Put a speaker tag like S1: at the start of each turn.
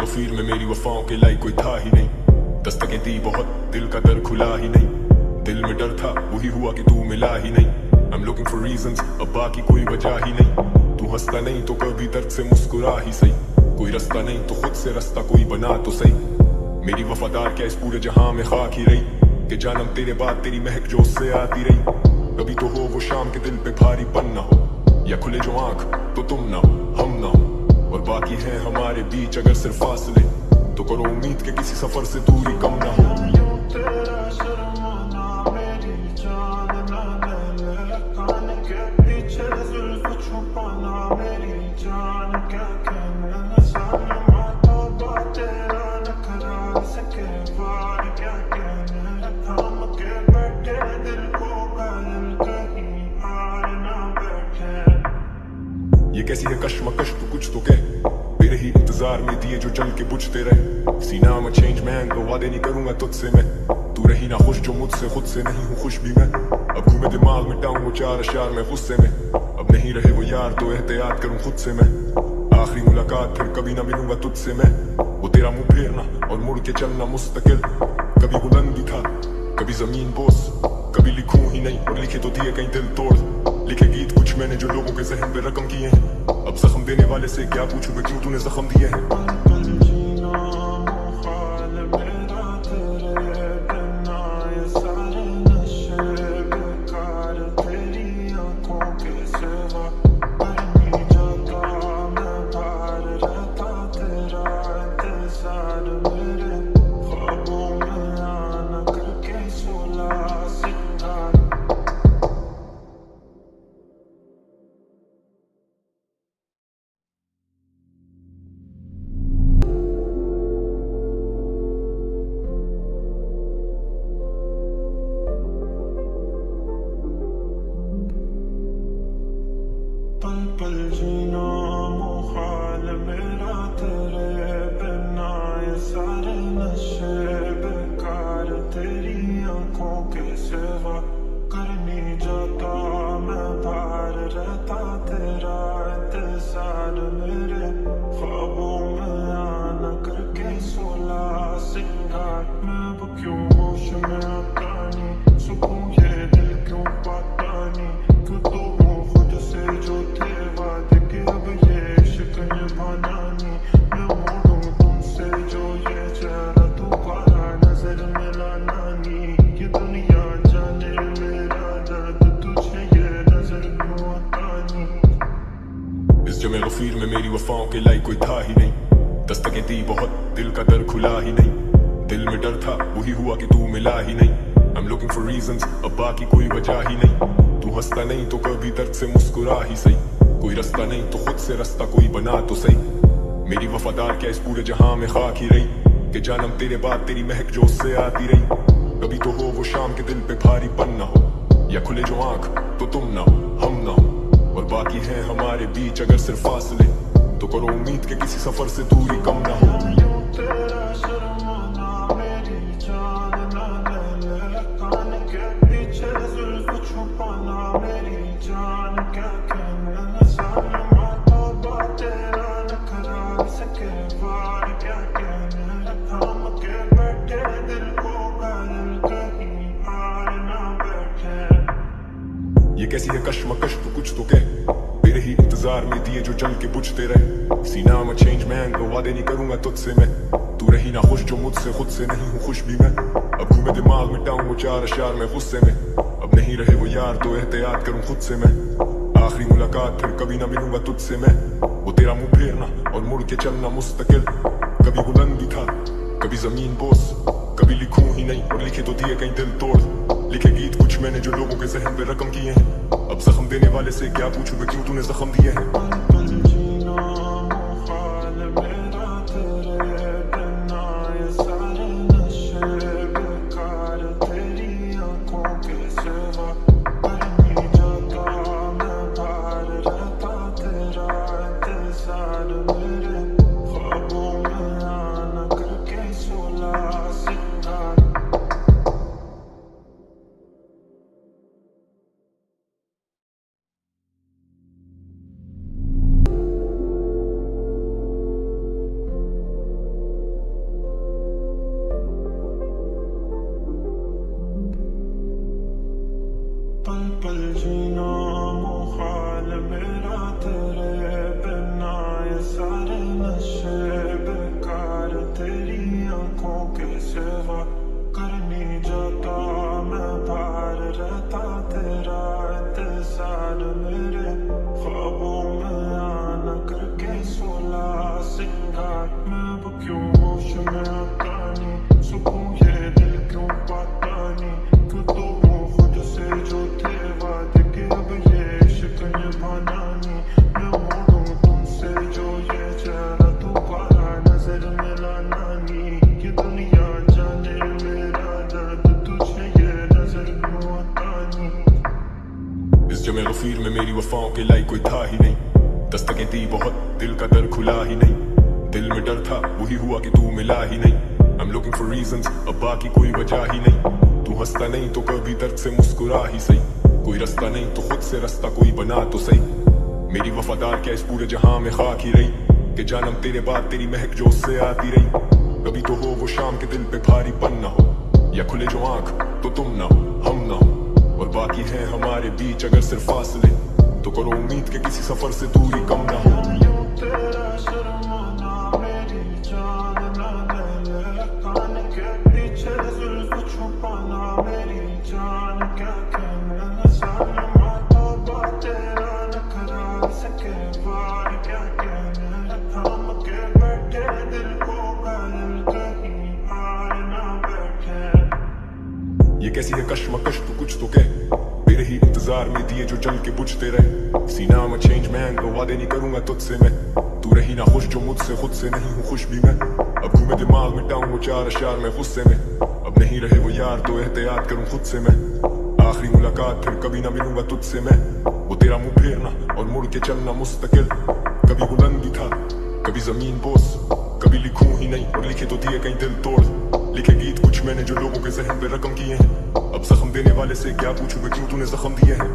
S1: गफीर में मेरी वफाओं के लायक कोई था ही नहीं। दस्तकें दी बहुत, दिल का दर खुला ही नहीं। दिल में डर था, वही हुआ कि तू मिला ही नहीं। I'm looking for reasons, अब बाकी कोई वजह ही नहीं। तू हंसता नहीं तो कभी दर्द से मुस्कुरा ही सही। कोई रास्ता नहीं तो खुद से रास्ता कोई बना तो सही। मेरी वफादार क्या इस पूरे जहां में खाक ही रही, कि जानम तेरे बाद तेरी महक जो उससे आती रही। कभी तो हो वो शाम के दिल पे भारीपन ना हो, या खुले जो आंख तो तुम ना हो हम ना हो। और बाकी है हमारे बीच अगर सिर्फ फासले, तो करो उम्मीद के किसी सफर से दूरी कम ना हो। ये कैसी है कश्मकश तू कुछ तो कह, मेरे ही इंतजार में दिए जो जल के बुझते रहे। सीना में चेंज मैन तो वादे नहीं करूंगा तुझसे मैं। तू रही ना खुश जो मुझसे, खुद से नहीं हूँ खुश भी मैं। अब घूमे दिमाग मिटाऊं वो चार अशार में गुस्से में। अब नहीं रहे वो यार तो एहतियात करूं खुद से मैं। आखिरी मुलाकात फिर कभी ना मिलूंगा तुझसे मैं। वो तेरा मुंह फेरना और मुड़ के चलना मुस्तकिल। कभी बुलंदी था कभी जमीन बोस, कभी लिखूं ही नहीं और लिखे तो दिए कहीं दिल तोड़। लिखे गीत कुछ मैंने जो लोगों के जहन पे रकम किए हैं। अब जख्म देने वाले से क्या पूछूं मैं, क्यों तूने जख्म दिए हैं।
S2: पल पल जीना मुहाल मेरा तेरे बिना, ये सारे नशे बेकार तेरी आंखों के सिवा। कर नहीं जाता मैं बाहर रहता तेरा इंतजार मेरे ख्वाबों में आना करके सोला सिंगार। मैं अब क्यों होश में आता नहीं, सुकून ये दिल क्यों पाता नहीं। क्यों तो हूँ खुद से जो थे वादे के, अब ये इश्क निभाना नहीं। मैं मोड़ूं तुमसे जो ये चेहरा दोबारा नजर मिलाना नहीं। ये दुनिया जाने मेरा दर्द तुझे ये नजर क्यों आता नहीं।
S1: इस जमे गफीर में मेरी वफाओं के लायक कोई था ही नहीं। दस्तकें दी बहुत, दिल का दर खुला ही नहीं। दिल में डर था, वही हुआ कि तू मिला ही नहीं। I'm looking for reasons, अब बाकी कोई वजह ही नहीं। तू हंसता नहीं तो कभी दर्द से मुस्कुरा ही सही। कोई रास्ता नहीं तो खुद से रास्ता कोई बना तो सही। मेरी वफादार क्या इस पूरे जहां में खाक ही रही, कि जानम तेरे बाद तेरी महक जो उससे आती रही। कभी तो हो वो शाम के दिल पे भारीपन ना हो, या खुले जो आंख तो तुम ना हो हम ना हो। और बाकी है हमारे बीच अगर सिर्फ फासले, तो करो उम्मीद के किसी सफर से दूरी कम ना हो। ये कैसी है कश्मकश तू कुछ तो कह, मेरे ही इंतजार में दिए जो जल के बुझते रहे। सीना में चेंज मैन तो वादे नहीं करूंगा तुझसे मैं। तू रही ना खुश जो मुझसे, खुद से नहीं हूँ खुश भी मैं। अब घूमे दिमाग मिटाऊं वो चार अशार में गुस्से में। अब नहीं रहे वो यार तो एहतियात करूं खुद से मैं। आखिरी मुलाकात फिर कभी ना मिलूंगा तुझसे मैं। वो तेरा मुंह फेरना और मुड़ के चलना मुस्तकिल। कभी बुलंदी था कभी जमीन बोस, कभी लिखूं ही नहीं और लिखे तो दिए कहीं दिल तोड़। लिखे गीत कुछ मैंने जो लोगों के जहन पे रकम किए हैं। अब जख्म देने वाले से क्या पूछूं मैं, क्यों तूने जख्म दिए हैं। बेवफाओं के लायक कोई था ही नहीं, दस्तकें दी बहुत दिल का दर खुला ही नहीं, दिल में डर था वही हुआ कि तू मिला ही नहीं। I'm looking for reasons, अब बाकी कोई वजह ही नहीं, तू हंसता नहीं तो कभी दर्द से मुस्कुरा ही सही, कोई रास्ता नहीं तो खुद से रास्ता कोई बना तो सही। मेरी वफादार क्या इस पूरे जहां में खाक ही रही, कि जानम तेरे बाद तेरी महक जो उससे आती रही। कभी तो हो वो शाम के दिल पे भारीपन ना हो, या खुले जो आंख तो तुम ना हो हम ना हो, और बाकी है हमारे बीच अगर सिर्फ फासले, तो करो उम्मीद के किसी सफर से दूरी कम ना हो।
S2: तेरा शर्माना मेरी जान ना ले, कान के पीछे जुल्फ छुपाना मेरी जान, क्या कहने सालमा तौबा तेरा नखरा सके बार, क्या कहने थाम के बैठे दिल को घायल कहीं हार ना बैठे।
S1: ये कैसी है कश्मकश तू कुछ तो कह, तेरे ही इंतजार में दिए जो जल के बुझते रहे। सीना में चेंज मैन को वादे नहीं करूंगा तुझसे मैं, तू रही ना खुश जो मुझसे खुद से नहीं हूँ खुश भी मैं। अब घूमे दिमाग में टाऊं वो चार अशार में गुस्से में, अब नहीं रहे वो यार तो एहतियात करूं खुद से मैं। आखिरी मुलाकात फिर कभी ना मिलूंगा तुझसे मैं, वो तेरा मुंह फेरना और मुड़ के चलना मुस्तकिल। कभी बुलंदी था कभी जमीन बोस, कभी लिखूं ही नहीं और लिखे तो दिए कहीं दिल तोड़। लिखे गीत कुछ मैंने जो लोगों के जहन पे रकम किए हैं, अब जख्म देने वाले से क्या पूछूं मैं क्यों तूने जख्म दिए हैं।